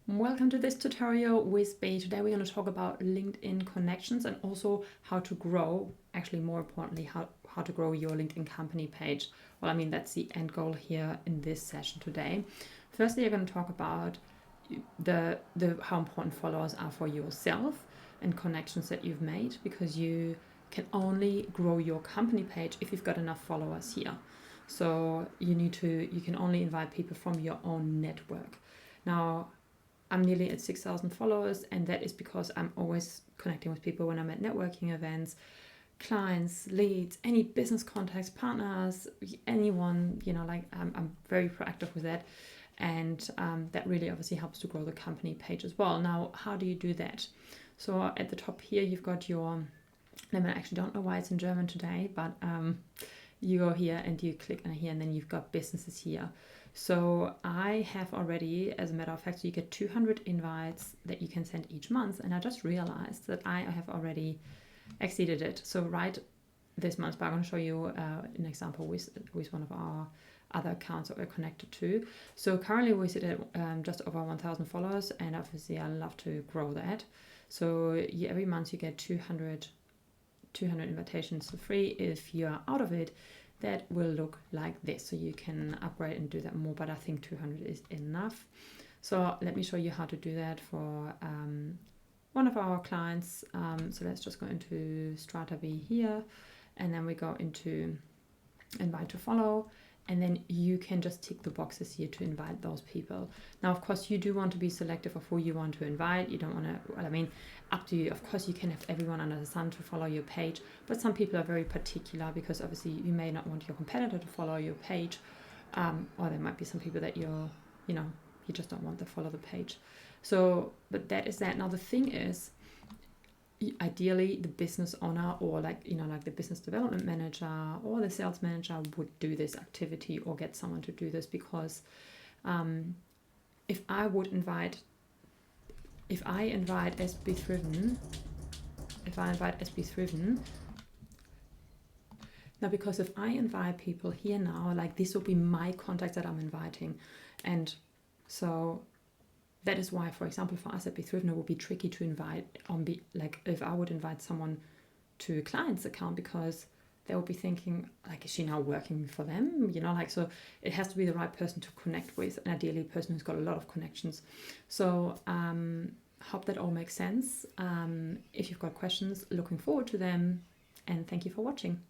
Welcome to this tutorial with Bea. Today we're going to talk about LinkedIn connections and also how to grow, actually more importantly, how to grow your LinkedIn company page. Well, I mean, that's the end goal here in this session today. Firstly, you're going to talk about the how important followers are for yourself and connections that you've made, because you can only grow your company page if you've got enough followers here. So you can only invite people from your own network. Now, I'm nearly at 6,000 followers, and that is because I'm always connecting with people when I'm at networking events, clients, leads, any business contacts, partners, anyone, I'm very proactive with that. And that really obviously helps to grow the company page as well. Now, how do you do that? So at the top here, you've got your, I actually don't know why it's in German today, but you go here and you click on here, and then you've got businesses here. So I have already, as a matter of fact, so you get 200 invites that you can send each month. And I just realized that I have already exceeded it. So right this month, but I'm going to show you an example with one of our other accounts that we're connected to. So currently we sit at just over 1,000 followers, and obviously I love to grow that. So every month you get 200 invitations for free. If you are out of it, that will look like this. So you can upgrade and do that more, but I think 200 is enough. So let me show you how to do that for one of our clients. So let's just go into StrataBee here, and then we go into invite to follow, and then you can just tick the boxes here to invite those people. Now, of course, you do want to be selective of who you want to invite. You don't want to, up to you. Of course, you can have everyone under the sun to follow your page, but some people are very particular because obviously you may not want your competitor to follow your page, or there might be some people that you just don't want to follow the page. So, but that is that. Now, the thing is, ideally the business owner or the business development manager or the sales manager would do this activity or get someone to do this, because if I invite SB Thriven, now, because if I invite people here now, like this will be my contacts that I'm inviting, and so that is why, for example, for us at Be Thriven, it would be tricky to invite if I would invite someone to a client's account, because they would be thinking, like, is she now working for them? So it has to be the right person to connect with, and ideally a person who's got a lot of connections. So hope that all makes sense. If you've got questions, looking forward to them, and thank you for watching.